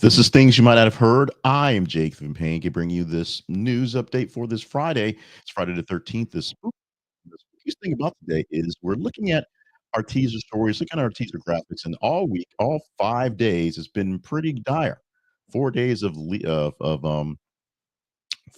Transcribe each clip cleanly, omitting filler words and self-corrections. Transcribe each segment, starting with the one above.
This is things you might not have heard. I am Jake Van Payne, bringing you this news update for this Friday. It's Friday the 13th. The spookiest thing about today is we're looking at our teaser stories, looking at our teaser graphics, and all week, all 5 days, has been pretty dire. 4 days of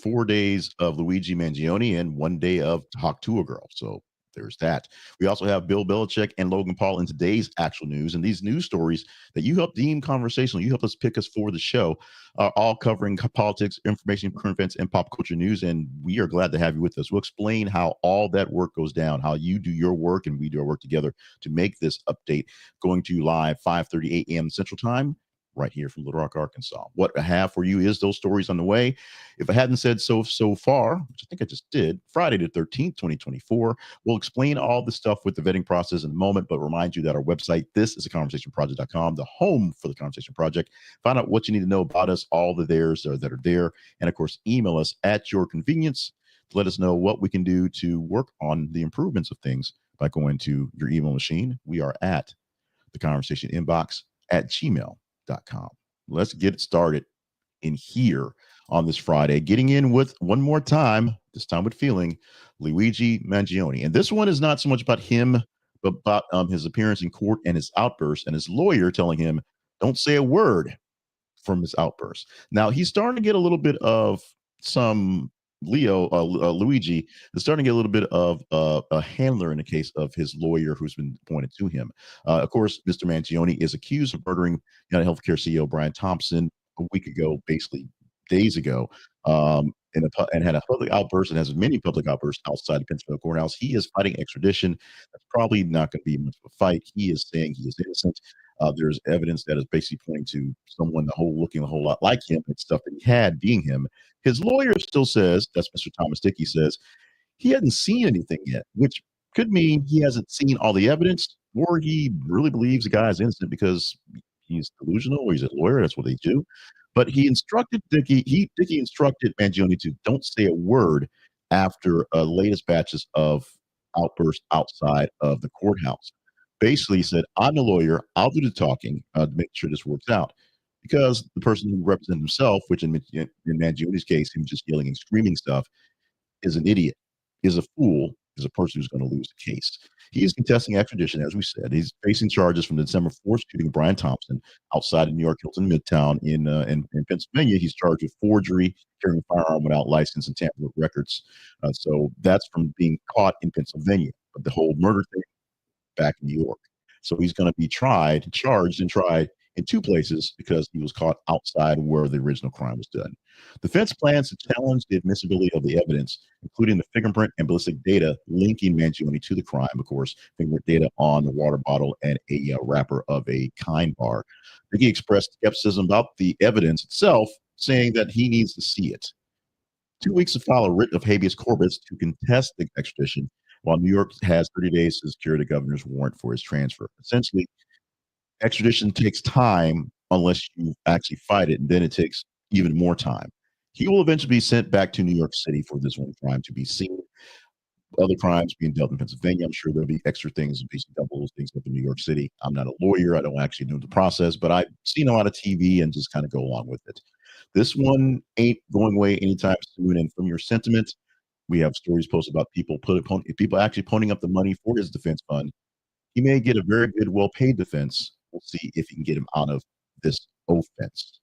4 days of Luigi Mangione and 1 day of Talk to a Girl. So there's that. We also have Bill Belichick and Logan Paul in today's actual news. And these news stories that you help deem conversational, you help us pick us for the show, are all covering politics, information, current events, and pop culture news. And we are glad to have you with us. We'll explain how all that work goes down, how you do your work and we do our work together to make this update going to you live 5:30 a.m. Central Time right here from Little Rock, Arkansas. What I have for you is those stories on the way. If I hadn't said so far, which I think I just did, Friday the 13th, 2024, we'll explain all the stuff with the vetting process in a moment, but remind you that our website, this is a conversationproject.com, the home for the Conversation Project. Find out what you need to know about us, all the theirs that are there. And of course, email us at your convenience to let us know what we can do to work on the improvements of things by going to your email machine. We are at the conversation inbox at gmail.com. Let's get it started in here on this Friday, getting in with one more time, this time with feeling, Luigi Mangione. And this one is not so much about him, but about his appearance in court and his outburst and his lawyer telling him, don't say a word from his outburst. Now, he's starting to get a little bit of some Luigi is starting to get a little bit of a handler in the case of his lawyer who's been appointed to him. Of course, Mr. Mangione is accused of murdering United Healthcare CEO Brian Thompson a week ago, basically days ago, and had a public outburst and has many public outbursts outside the Pennsylvania courthouse. He is fighting extradition. That's probably not going to be much of a fight. He is saying he is innocent. There's evidence that is basically pointing to someone looking a whole lot like him and stuff that he had being him. His lawyer still says, that's Mr. Thomas Dickey says, he hadn't seen anything yet, which could mean he hasn't seen all the evidence, or he really believes the guy is innocent because he's delusional or he's a lawyer. That's what they do. But he instructed Dickey instructed Mangione to don't say a word after latest batches of outbursts outside of the courthouse. Basically, he said, I'm the lawyer. I'll do the talking to make sure this works out. Because the person who represents himself, which in Mangione's case, him just yelling and screaming stuff, is an idiot, is a fool, is a person who's going to lose the case. He is contesting extradition, as we said. He's facing charges from the December 4th shooting of Brian Thompson outside of New York Hilton Midtown in Pennsylvania. He's charged with forgery, carrying a firearm without license, and tampering with records. So that's from being caught in Pennsylvania. But the whole murder thing back in New York. So he's going to be charged and tried in two places because he was caught outside where the original crime was done. Defense plans to challenge the admissibility of the evidence, including the fingerprint and ballistic data linking Mangione to the crime, of course, fingerprint data on the water bottle and a wrapper of a Kind bar. He expressed skepticism about the evidence itself, saying that he needs to see it. 2 weeks to file a writ of habeas corpus to contest the extradition, while New York has 30 days to secure the governor's warrant for his transfer. Essentially, extradition takes time unless you actually fight it, and then it takes even more time. He will eventually be sent back to New York City for this one crime to be seen. Other crimes being dealt in Pennsylvania, I'm sure there'll be extra things, basically double those things up in New York City. I'm not a lawyer. I don't actually know the process, but I've seen a lot of TV and just kind of go along with it. This one ain't going away anytime soon. And from your sentiment, we have stories posted about people actually ponying up the money for his defense fund. He may get a very good, well-paid defense. We'll see if he can get him out of this offense.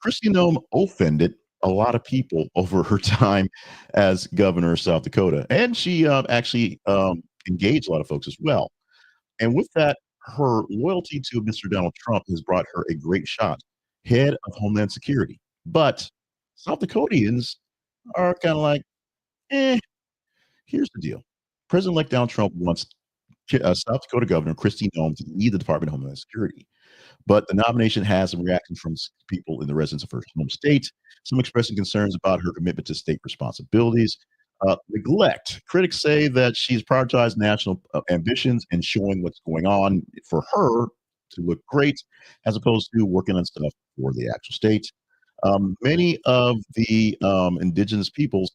Kristi Noem offended a lot of people over her time as governor of South Dakota, and she actually engaged a lot of folks as well. And with that, her loyalty to Mr. Donald Trump has brought her a great shot, head of Homeland Security. But South Dakotians are kind of like, eh, here's the deal. President-elect Donald Trump wants South Dakota Governor Kristi Noem to lead the Department of Homeland Security. But the nomination has some reactions from people in the residents of her home state, some expressing concerns about her commitment to state responsibilities. Neglect. Critics say that she's prioritized national ambitions and showing what's going on for her to look great, as opposed to working on stuff for the actual state. Many of the indigenous peoples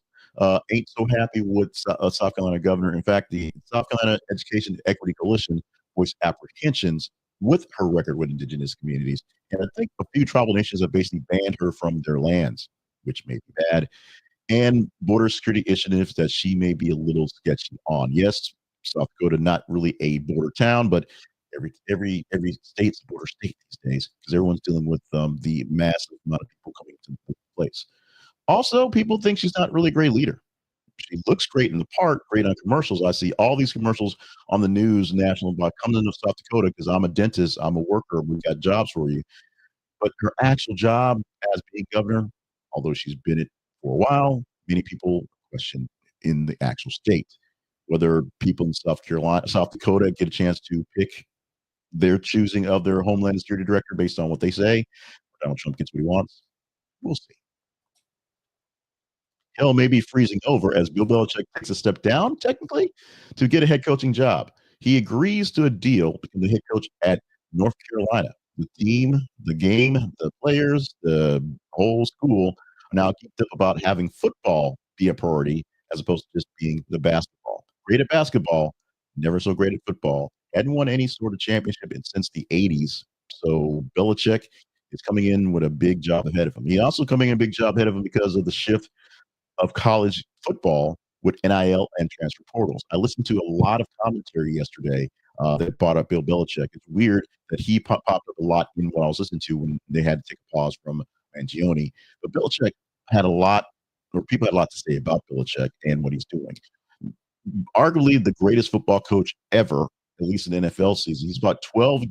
ain't so happy with South Carolina governor. In fact, the South Carolina Education Equity Coalition voiced apprehensions with her record with indigenous communities. And I think a few tribal nations have basically banned her from their lands, which may be bad, and border security initiatives that she may be a little sketchy on. Yes, South Dakota not really a border town, but every state's a border state these days because everyone's dealing with the massive amount of people coming to the place. Also, people think she's not really a great leader. She looks great in the part, great on commercials. I see all these commercials on the news, national, about coming to South Dakota because I'm a dentist, I'm a worker, we've got jobs for you. But her actual job as being governor, although she's been it for a while, many people question in the actual state whether people in South Dakota get a chance to pick their choosing of their Homeland Security director based on what they say. Donald Trump gets what he wants. We'll see. Hell may be freezing over as Bill Belichick takes a step down, technically, to get a head coaching job. He agrees to a deal to become the head coach at North Carolina. The team, the game, the players, the whole school are now geeked up about having football be a priority as opposed to just being the basketball. Great at basketball, never so great at football. Hadn't won any sort of championship since the 80s. So Belichick is coming in with a big job ahead of him. He also coming in a big job ahead of him because of the shift of college football with NIL and transfer portals. I listened to a lot of commentary yesterday that brought up Bill Belichick. It's weird that he popped up a lot in what I was listening to when they had to take a pause from Mangione. But Belichick had a lot, or people had a lot to say about Belichick and what he's doing. Arguably the greatest football coach ever, at least in the NFL season. He's about 12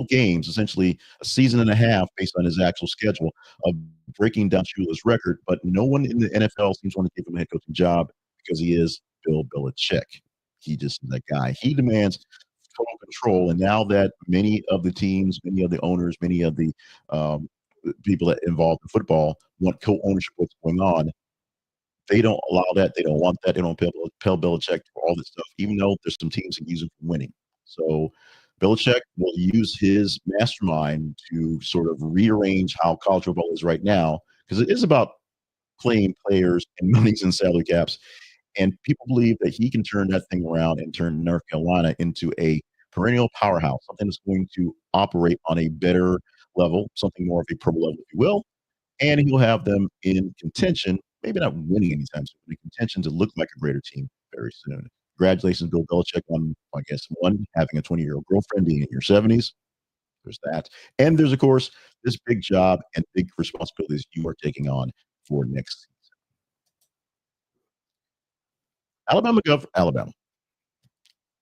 games, essentially a season and a half based on his actual schedule of breaking down Shula's record. But no one in the NFL seems to want to give him a head coaching job because he is Bill Belichick. He just is that guy. He demands total control. And now that many of the teams, many of the owners, many of the people that involved in football want co-ownership of what's going on, they don't allow that. They don't want that. They don't tell Belichick for all this stuff, even though there's some teams that use him for winning. So Belichick will use his mastermind to sort of rearrange how college football is right now, because it is about playing players and monies and salary caps. And people believe that he can turn that thing around and turn North Carolina into a perennial powerhouse, something that's going to operate on a better level, something more of a pro level, if you will, and he'll have them in contention, maybe not winning anytime soon, but in contention to look like a greater team very soon. Congratulations, Bill Belichick, on, I guess, one, having a 20-year-old girlfriend, being in your 70s. There's that. And there's, of course, this big job and big responsibilities you are taking on for next season. Alabama.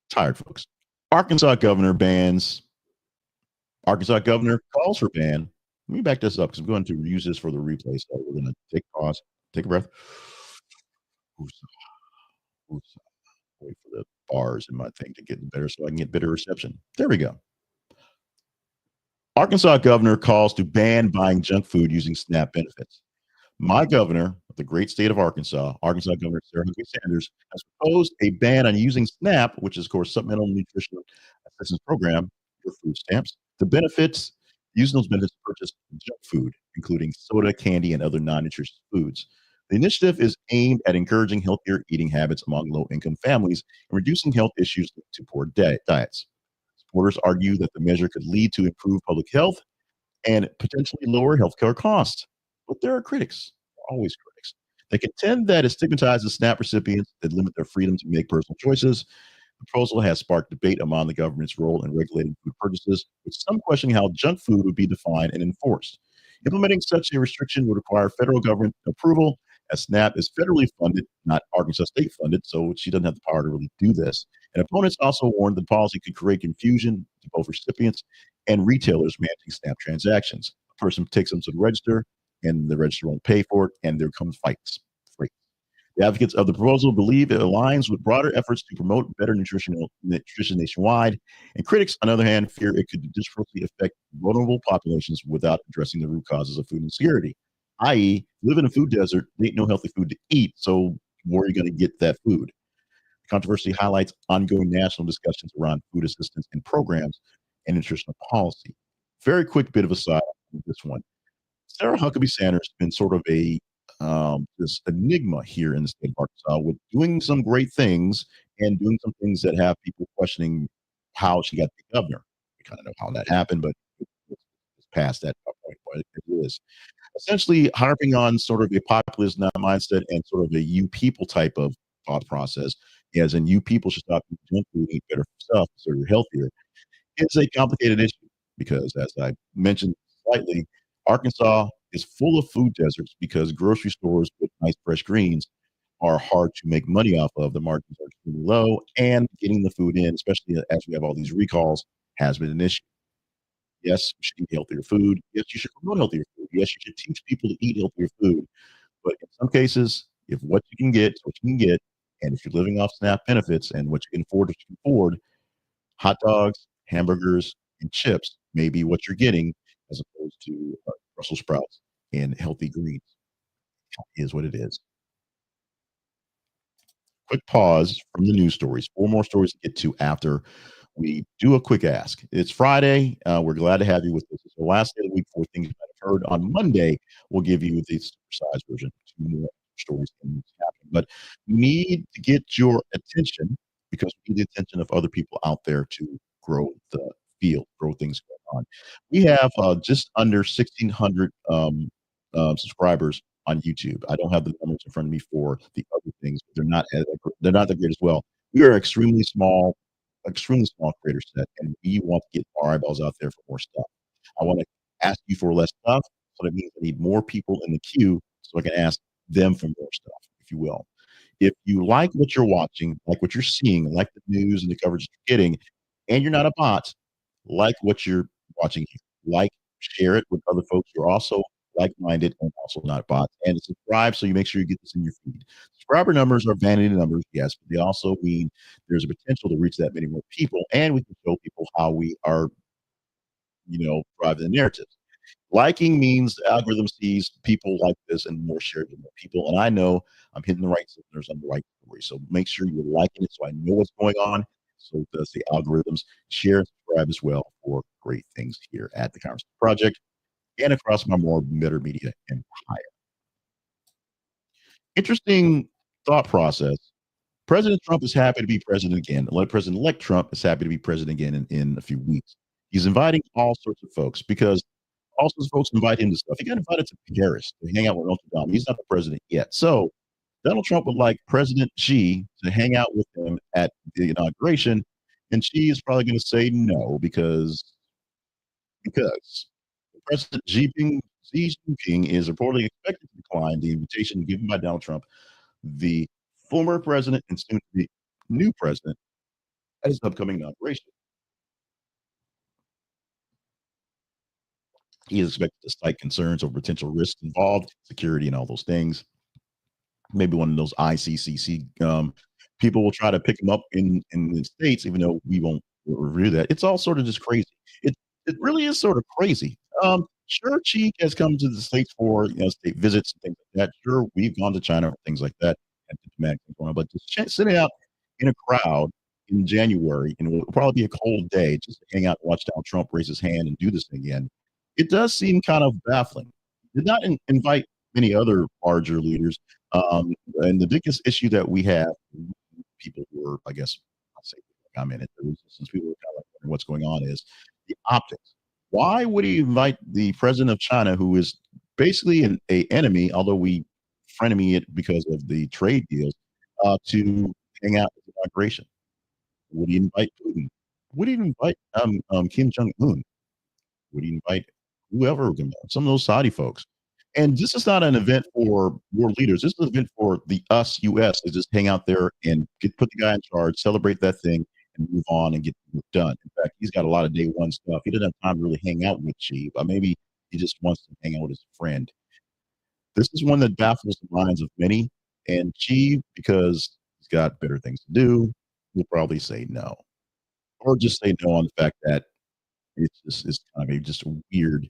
Tired, folks. Arkansas governor bans. Arkansas governor calls for ban. Let me back this up because I'm going to use this for the replay. So we're going to take a pause, take a breath. Wait for the bars in my thing to get better so I can get better reception. There we go. Arkansas governor calls to ban buying junk food using SNAP benefits. My governor of the great state of Arkansas Governor Sarah Huckabee Sanders, has proposed a ban on using SNAP, which is, of course, Supplemental Nutritional Assistance Program, for food stamps. The benefits, using those benefits to purchase junk food, including soda, candy, and other non-nutritious foods. The initiative is aimed at encouraging healthier eating habits among low-income families and reducing health issues linked to poor diets. Supporters argue that the measure could lead to improved public health and potentially lower healthcare costs. But there are critics, always critics. They contend that it stigmatizes SNAP recipients that limit their freedom to make personal choices. The proposal has sparked debate among the government's role in regulating food purchases, with some questioning how junk food would be defined and enforced. Implementing such a restriction would require federal government approval, as SNAP is federally funded, not Arkansas state funded, so she doesn't have the power to really do this. And opponents also warned the policy could create confusion to both recipients and retailers managing SNAP transactions. A person takes them to the register, and the register won't pay for it, and there comes fights. The advocates of the proposal believe it aligns with broader efforts to promote better nutrition nationwide, and critics, on the other hand, fear it could disproportionately affect vulnerable populations without addressing the root causes of food insecurity, i.e., live in a food desert, ain't no healthy food to eat, so where are you going to get that food? The controversy highlights ongoing national discussions around food assistance and programs and nutritional policy. Very quick bit of a side on this one. Sarah Huckabee Sanders has been sort of a this enigma here in the state of Arkansas, with doing some great things and doing some things that have people questioning how she got the governor. kind of know how that happened, but it's past that point. But it is essentially harping on sort of a populist mindset and sort of a you people type of thought process, as in you people should stop eating junk food and eat better stuff so you're healthier. It's a complicated issue because, as I mentioned slightly, Arkansas is full of food deserts because grocery stores with nice fresh greens are hard to make money off of. The margins are extremely low, and getting the food in, especially as we have all these recalls, has been an issue. Yes, you should eat healthier food. Yes, you should promote healthier food. Yes, you should teach people to eat healthier food. But in some cases, if what you can get is what you can get, and if you're living off SNAP benefits and what you can afford, what you can afford, hot dogs, hamburgers, and chips may be what you're getting as opposed to Brussels sprouts and healthy greens. Is what it is. Quick pause from the news stories. Four more stories to get to after we do a quick ask. It's Friday. We're glad to have you with us. It's the last day of the week for things you might have heard. On Monday, we'll give you the supersized version. Two more stories and what's happening. But we need to get your attention because we need the attention of other people out there to grow the field, grow things going on. We have just under 1,600 subscribers on YouTube. I don't have the numbers in front of me for the other things, but they're not that great as well. We are extremely small creator set, and we want to get our eyeballs out there for more stuff. I want to ask you for less stuff, so that means I need more people in the queue so I can ask them for more stuff, if you will. If you like what you're watching, like what you're seeing, like the news and the coverage you're getting, and you're not a bot, like what you're watching here. Like, share it with other folks who are also like-minded and also not bots. And subscribe so you make sure you get this in your feed. Subscriber numbers are vanity numbers, yes, but they also mean there's a potential to reach that many more people, and we can show people how we are, driving the narrative. Liking means the algorithm sees people like this and more shared with more people. And I know I'm hitting the right listeners on the right story. So make sure you're liking it so I know what's going on. So does the algorithms. Share and subscribe as well for great things here at the Conversation Project and across my more better media empire. Interesting thought process. President Trump is happy to be president again. President-elect Trump is happy to be president again in a few weeks. He's inviting all sorts of folks because all sorts of folks invite him to stuff. He got invited to Paris to hang out with Notre Dame. He's not the president yet. So Donald Trump would like President Xi to hang out with him at the inauguration, and Xi is probably going to say no because President Xi Jinping is reportedly expected to decline the invitation given by Donald Trump, the former president and soon to be new president, at his upcoming inauguration. He is expected to cite concerns over potential risks involved, security, and all those things. Maybe one of those ICCC people will try to pick him up in the states, even though we won't review that. It's all sort of just crazy. It really is sort of crazy. Sure, Cheek has come to the states for state visits and things like that. Sure, we've gone to China for things like that and diplomatic things going on. But just sitting out in a crowd in January, and it will probably be a cold day, just to hang out and watch Donald Trump raise his hand and do this thing again. It does seem kind of baffling. Did not invite many other larger leaders. And the biggest issue that we have, people who are, I guess, I'll say, commented, the resistance people are kind of wondering what's going on is the optics. Why would he invite the president of China, who is basically a enemy, although we frenemy it because of the trade deals, to hang out at the inauguration? Would he invite Putin? Would he invite Kim Jong Un? Would he invite whoever, some of those Saudi folks? And this is not an event for world leaders. This is an event for the us US to just hang out there and put the guy in charge, celebrate that thing, and move on and get the work done. In fact, he's got a lot of day one stuff. He doesn't have time to really hang out with Xi, but maybe he just wants to hang out with his friend. This is one that baffles the minds of many. And Xi, because he's got better things to do, will probably say no. Or just say no on the fact that it's kind of just weird.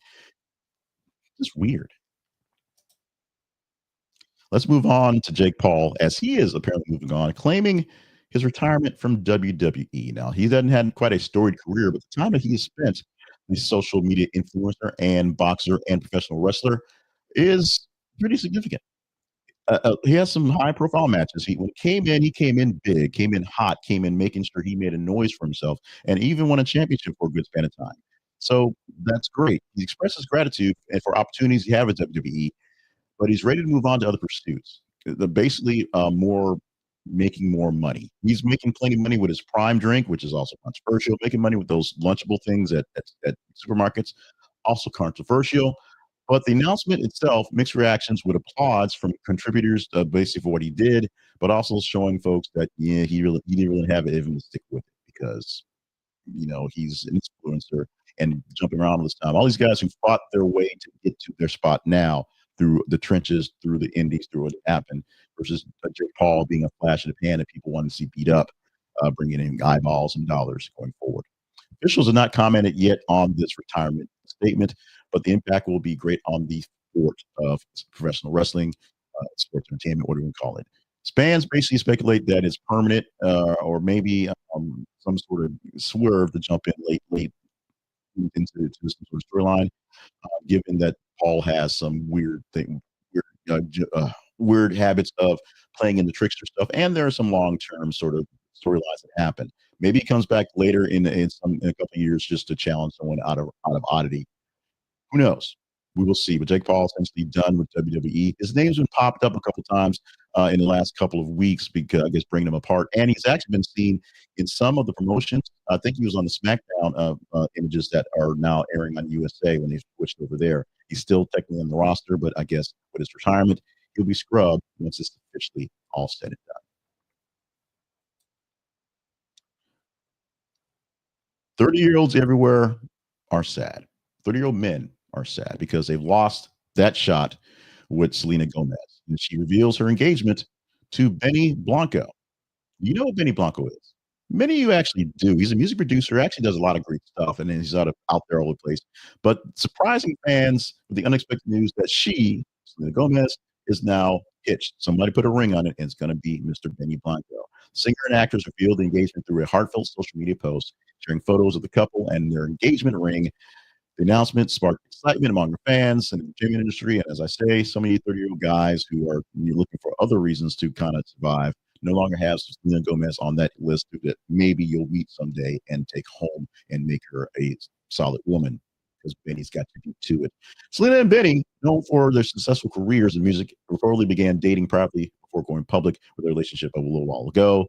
Just weird. Let's move on to Jake Paul, as he is apparently moving on, claiming his retirement from WWE. Now, he hasn't had quite a storied career, but the time that he has spent, the social media influencer and boxer and professional wrestler, is pretty significant. he has some high profile matches. He came in big, came in hot, came in making sure he made a noise for himself, and even won a championship for a good span of time. So that's great. He expresses gratitude and for opportunities he had with WWE, but he's ready to move on to other pursuits. Basically, more making more money. He's making plenty of money with his Prime drink, which is also controversial. Making money with those lunchable things at supermarkets, also controversial. But the announcement itself, mixed reactions with applause from contributors, basically for what he did, but also showing folks that yeah, he didn't really have it in him to stick with it because he's an influencer and jumping around all this time. All these guys who fought their way to get to their spot now through the trenches, through the indies, through what happened, versus Jake Paul being a flash in the pan that people want to see beat up, bringing in eyeballs and dollars going forward. Officials have not commented yet on this retirement statement, but the impact will be great on the sport of professional wrestling, sports entertainment, what do we call it? Fans basically speculate that it's permanent, or maybe some sort of swerve to jump in late into some sort of storyline, given that Paul has some weird habits of playing in the trickster stuff, and there are some long term sort of storylines that happen. Maybe he comes back later in a couple of years just to challenge someone out of oddity. Who knows? We will see. But Jake Paul essentially done with WWE. His name's been popped up a couple times in the last couple of weeks because I guess bringing them apart, and he's actually been seen in some of the promotions. I think he was on the SmackDown images that are now airing on USA when they switched over there. He's still technically on the roster, but I guess with his retirement, he'll be scrubbed once it's officially all said and done. 30-year-olds everywhere are sad. 30-year-old men are sad because they've lost that shot with Selena Gomez. And she reveals her engagement to Benny Blanco. You know what Benny Blanco is? Many of you actually do. He's a music producer, actually does a lot of great stuff, and then he's out there all over the place. But surprising fans with the unexpected news that she, Selena Gomez, is now hitched. Somebody put a ring on it, and it's going to be Mr. Benny Blanco. Singer and actors revealed the engagement through a heartfelt social media post, sharing photos of the couple and their engagement ring. The announcement sparked excitement among the fans and the entertainment industry. And as I say, so many 30-year-old guys who are looking for other reasons to kind of survive no longer have Selena Gomez on that list that maybe you'll meet someday and take home and make her a solid woman because Benny's got to do to it. Selena and Benny, known for their successful careers in music, reportedly began dating privately before going public with their relationship a little while ago.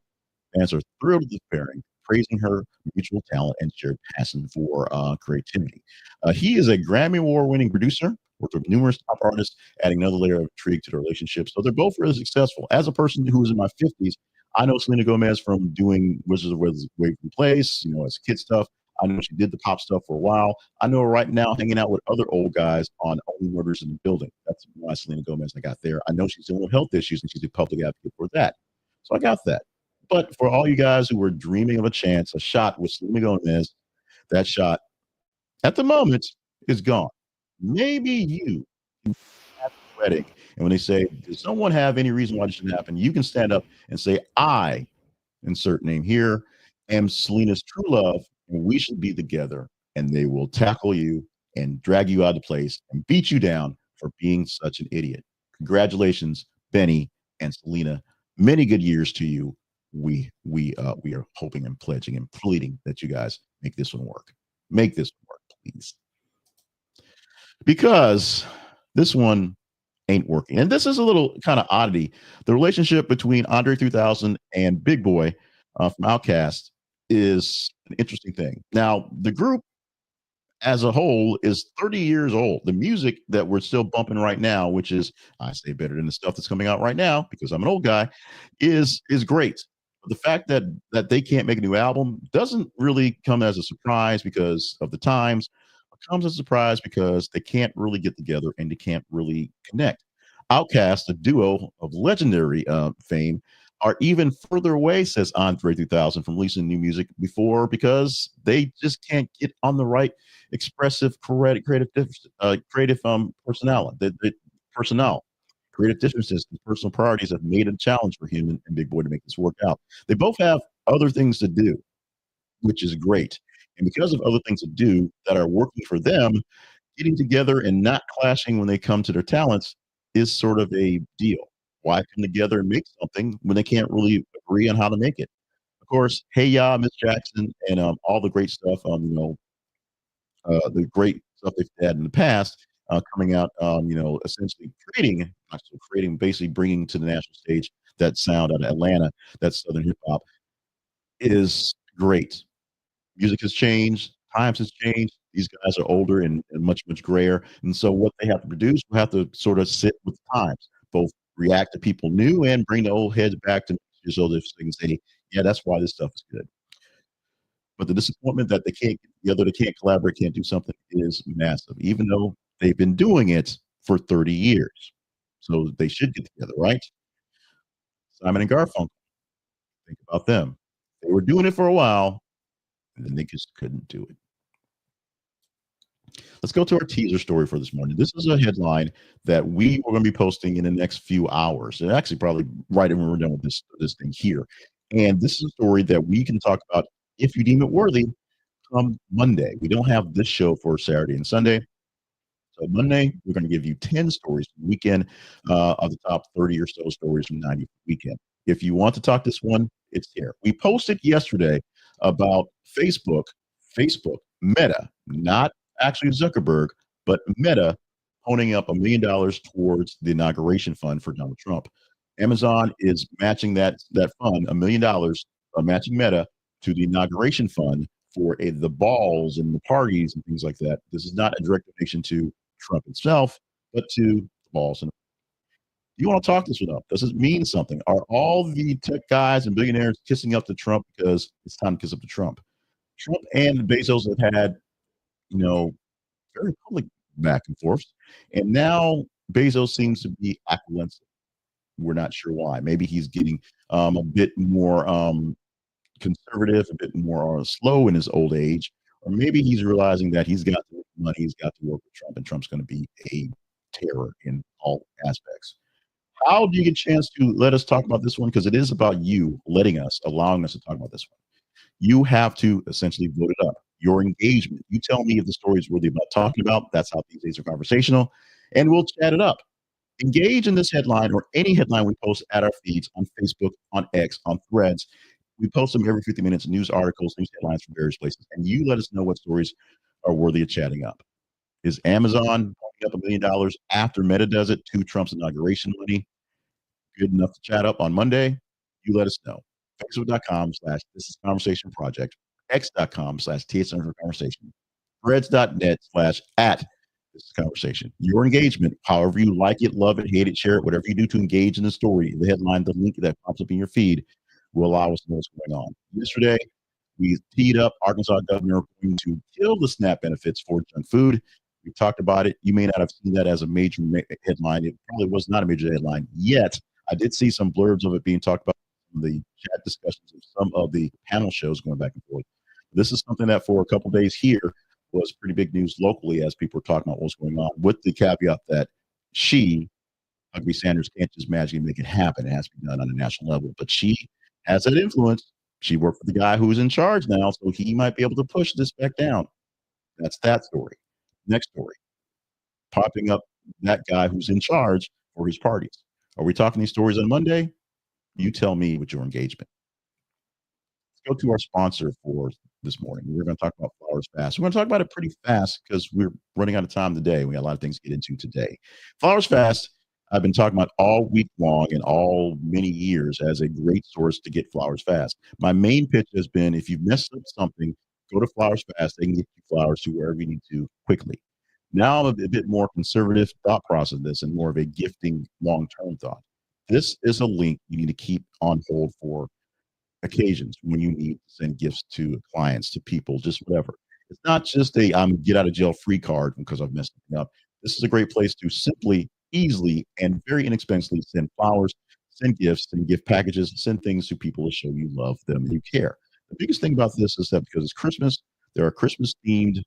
Fans are thrilled with this pairing, praising her mutual talent and shared passion for creativity. He is a Grammy Award winning producer, worked with numerous top artists, adding another layer of intrigue to the relationship. So they're both really successful. As a person who was in my 50s, I know Selena Gomez from doing Wizards of Waverly Place, as kid stuff. I know she did the pop stuff for a while. I know her right now hanging out with other old guys on Only Murders in the Building. That's why Selena Gomez I got there. I know she's dealing with health issues and she's a public advocate for that. So I got that. But for all you guys who were dreaming of a chance, a shot with Selena Gomez, that shot at the moment is gone. Maybe you at the wedding, and when they say, "Does someone have any reason why this should happen?" You can stand up and say, "I, insert name here, am Selena's true love, and we should be together." And they will tackle you and drag you out of place and beat you down for being such an idiot. Congratulations, Benny and Selena. Many good years to you. We are hoping and pledging and pleading that you guys make this one work. Make this one work, please, because this one ain't working. And this is a little kind of oddity. The relationship between Andre 3000 and Big Boy from OutKast is an interesting thing. Now, the group as a whole is 30 years old. The music that we're still bumping right now, which is I say better than the stuff that's coming out right now because I'm an old guy, is great. But the fact that they can't make a new album doesn't really come as a surprise because of the times. It comes as a surprise because they can't really get together and they can't really connect. Outcast, a duo of legendary fame, are even further away, says Andre 3000, from releasing new music before because they just can't get on the right expressive, creative personnel. Personnel, creative differences, and personal priorities have made it a challenge for him and Big Boy to make this work out. They both have other things to do, which is great. And because of other things to do that are working for them, getting together and not clashing when they come to their talents is sort of a deal. Why come together and make something when they can't really agree on how to make it? Of course, Hey Ya, Miss Jackson, and all the great stuff, the great stuff they've had in the past, coming out, essentially creating, not so creating, basically bringing to the national stage that sound out of Atlanta, that Southern hip hop is great. Music has changed, times has changed. These guys are older and much, much grayer. And so what they have to produce will have to sort of sit with the times, both react to people new and bring the old heads back to so that they can say, yeah, that's why this stuff is good. But the disappointment that they can't get together, they can't collaborate, can't do something is massive, even though they've been doing it for 30 years. So they should get together, right? Simon and Garfunkel, think about them. They were doing it for a while, and then they just couldn't do it. Let's go to our teaser story for this morning. This is a headline that we are going to be posting in the next few hours, and actually probably right when we're done with this thing here. And this is a story that we can talk about if you deem it worthy come Monday. We don't have this show for Saturday and Sunday. So Monday, we're going to give you 10 stories from the weekend, of the top 30 or so stories from 90 weekend. If you want to talk this one, it's here. We posted yesterday about Facebook, Meta, not actually Zuckerberg, but Meta honing up $1 million towards the inauguration fund for Donald Trump. Amazon is matching that fund, $1 million, matching Meta to the inauguration fund for the balls and the parties and things like that. This is not a direct donation to Trump himself, but to the balls. And you want to talk this one up? Does it mean something? Are all the tech guys and billionaires kissing up to Trump because it's time to kiss up to Trump? Trump and Bezos have had, you know, very public back and forth, and now Bezos seems to be acquiescent. We're not sure why. Maybe he's getting a bit more conservative, a bit more slow in his old age, or maybe he's realizing that he's got to make money, he's got to work with Trump, and Trump's going to be a terror in all aspects. How do you get a chance to let us talk about this one? Because it is about you allowing us to talk about this one. You have to essentially vote it up. Your engagement. You tell me if the story is worthy about talking about. That's how these days are conversational, and we'll chat it up. Engage in this headline or any headline we post at our feeds on Facebook, on X, on Threads. We post them every 50 minutes, news articles, news headlines from various places, and you let us know what stories are worthy of chatting up. Is Amazon putting up $1 million after Meta does it to Trump's inauguration money good enough to chat up on Monday? You let us know. Facebook.com/This is Conversation Project, X.com/TSN for Conversation, Threads.net/at This is Conversation. Your engagement, however you like it, love it, hate it, share it, whatever you do to engage in the story, the headline, the link that pops up in your feed will allow us to know what's going on. Yesterday, we teed up Arkansas governor going to kill the SNAP benefits for junk food. We talked about it. You may not have seen that as a major headline. It probably was not a major headline yet. I did see some blurbs of it being talked about in the chat discussions of some of the panel shows going back and forth. This is something that for a couple days here was pretty big news locally as people were talking about what's going on, with the caveat that Huggy Sanders, can't just magically make it happen. It has to be done on a national level. But she has that influence. She worked for the guy who's in charge now, so he might be able to push this back down. That's that story. Next story, popping up that guy who's in charge for his parties. Are we talking these stories on Monday? You tell me with your engagement. Let's go to our sponsor for this morning. We're going to talk about Flowers Fast. We're going to talk about it pretty fast because we're running out of time today. We got a lot of things to get into today. Flowers Fast, I've been talking about all week long and all many years as a great source to get flowers fast. My main pitch has been if you've messed up something, go to Flowers Fast. They can get you flowers to wherever you need to quickly. Now I'm a bit more conservative thought process of this and more of a gifting long-term thought. This is a link you need to keep on hold for occasions when you need to send gifts to clients, to people, just whatever. It's not just a I'm get out of jail free card because I've messed it up. This is a great place to simply, easily, and very inexpensively send flowers, send gifts, send gift packages, send things to people to show you love them and you care. The biggest thing about this is that because it's Christmas, there are Christmas themed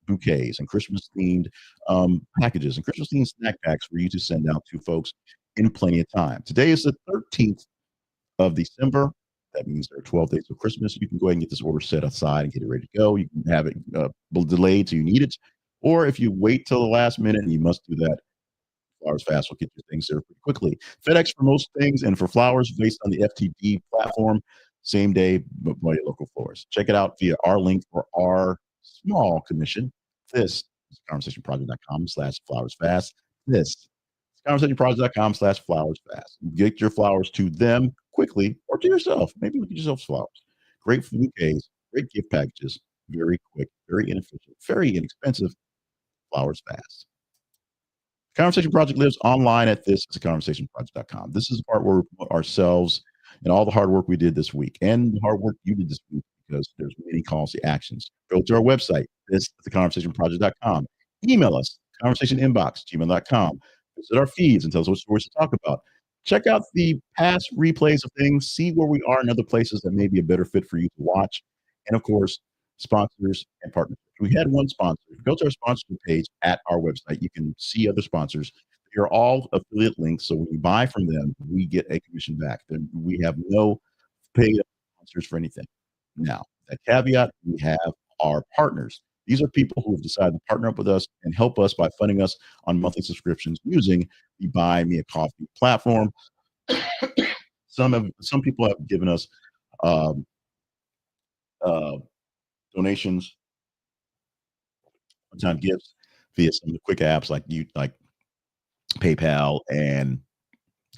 bouquets and Christmas themed packages and Christmas themed snack packs for you to send out to folks in plenty of time. Today is the 13th of December. That means there are 12 days of Christmas. You can go ahead and get this order set aside and get it ready to go. You can have it delayed till you need it. Or if you wait till the last minute and you must do that, Flowers Fast will get your things there pretty quickly. FedEx for most things, and for flowers based on the FTD platform, same day, but by your local florist. Check it out via our link for our small commission. This is conversationproject.com/flowers fast. This is conversationproject.com/flowers fast. Get your flowers to them quickly or to yourself. Maybe look at yourself flowers. Great bouquets, great gift packages, very quick, very inefficient, very inexpensive. Flowers fast. Conversation Project lives online at this is conversationproject.com. This is the part where we promote ourselves and all the hard work we did this week and the hard work you did this week because there's many calls to actions. Go to our website, this is theconversationproject.com. Email us, conversationinbox@gmail.com. Visit our feeds and tell us what stories to talk about. Check out the past replays of things, see where we are in other places that may be a better fit for you to watch. And of course, sponsors and partners. We had one sponsor. Go to our sponsor page at our website. You can see other sponsors. They are all affiliate links. So when you buy from them, we get a commission back. Then we have no paid sponsors for anything. Now, that caveat, we have our partners. These are people who have decided to partner up with us and help us by funding us on monthly subscriptions using the Buy Me a Coffee platform. Some people have given us um, uh, donations, one-time gifts via some of the quick apps like PayPal and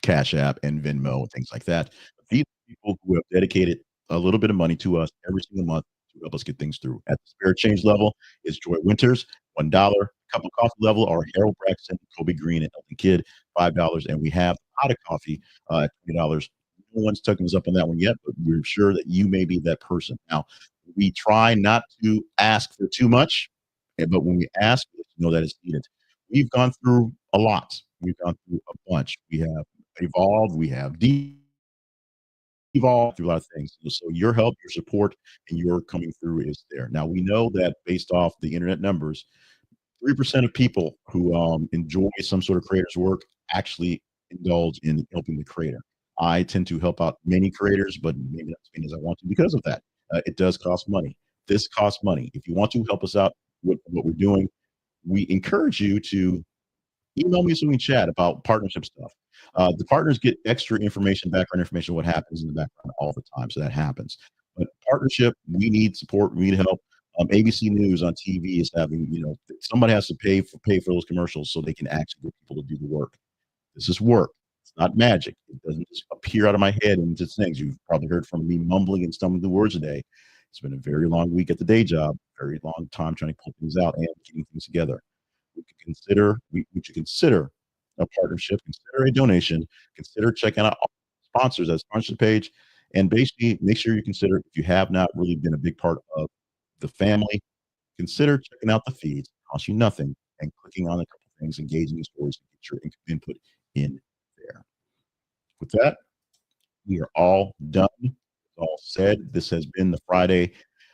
Cash App and Venmo and things like that. But these are people who have dedicated a little bit of money to us every single month to help us get things through. At the spare change level is Joy Winters, $1. Cup of coffee level are Harold Braxton, Kobe Green, and Elton Kidd, $5. And we have pot of coffee at $20. No one's taken us up on that one yet, but we're sure that you may be that person. Now, we try not to ask for too much, but when we ask, we let you know that it's needed. We've gone through a lot. We've gone through a bunch. We have evolved, we have devolved through a lot of things. So your help, your support, and your coming through is there. Now we know that based off the internet numbers, 3% of people who enjoy some sort of creator's work actually indulge in helping the creator. I tend to help out many creators, but maybe not as many as I want to because of that. It does cost money. This costs money. If you want to help us out with what we're doing, we encourage you to email me so we can chat about partnership stuff. The partners get extra information, background information, what happens in the background all the time. So that happens. But partnership, we need support, we need help. ABC News on TV is having, somebody has to pay for those commercials so they can actually get people to do the work. This is work. It's not magic. It doesn't just appear out of my head and just things. You've probably heard from me mumbling and stumbling the words today. It's been a very long week at the day job, very long time trying to pull things out and getting things together. We should consider a partnership, consider a donation, consider checking out all sponsors at sponsorship page, and basically make sure you consider if you have not really been a big part of the family, consider checking out the feeds. It costs you nothing, and clicking on a couple things, engaging in stories to get your input in there. With that, we are all done. It's all said. This has been the Friday,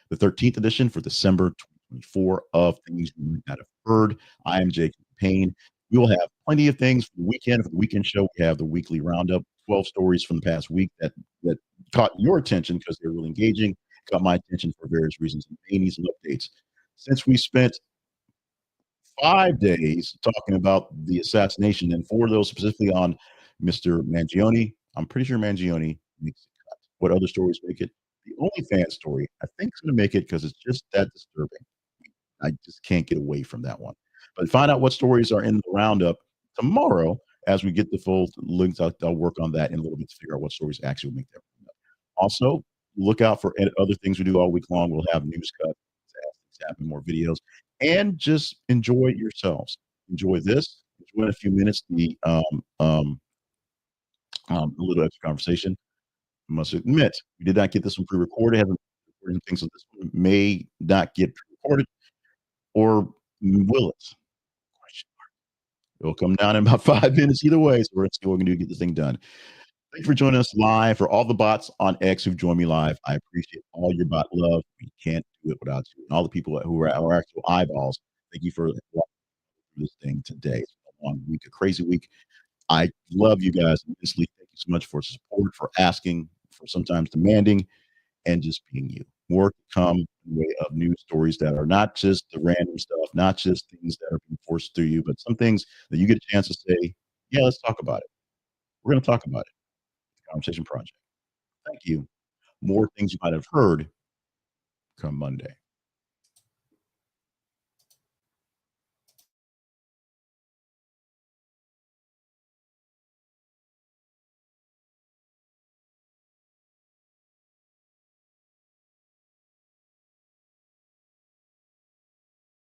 the 13th edition for December 2024 of Things You Might Not Have Heard. I am Jacob Payne. We will have plenty of things for the weekend. For the weekend show, we have the weekly roundup, 12 stories from the past week that caught your attention because they're really engaging, caught my attention for various reasons, and may need some updates. Since we spent 5 days talking about the assassination, and 4 of those specifically on Mr. Mangione, I'm pretty sure Mangione makes the cut. What other stories make it? The OnlyFans story, I think, is going to make it because it's just that disturbing. I just can't get away from that one. But find out what stories are in the roundup tomorrow as we get the full links. I'll work on that in a little bit to figure out what stories actually will make that roundup. Also, look out for other things we do all week long. We'll have news cuts, happen, more videos, and just enjoy yourselves. Enjoy this. Enjoy in a few minutes a little extra conversation. I must admit, we did not get this one pre-recorded. Haven't recorded things, so this one may not get pre-recorded, or will it? Question mark. It'll come down in about 5 minutes either way. So we're going to see what we can do to get this thing done. Thank you for joining us live. For all the bots on X who've joined me live, I appreciate all your bot love. We can't do it without you. And all the people who are our actual eyeballs, thank you for watching this thing today. It's been a long week, a crazy week. I love you guys immensely. Thank you so much for support, for asking, for sometimes demanding, and just being you. More to come in the way of news stories that are not just the random stuff, not just things that are being forced through you, but some things that you get a chance to say, "Yeah, let's talk about it. We're gonna talk about it." Conversation Project. Thank you. More things you might have heard come Monday.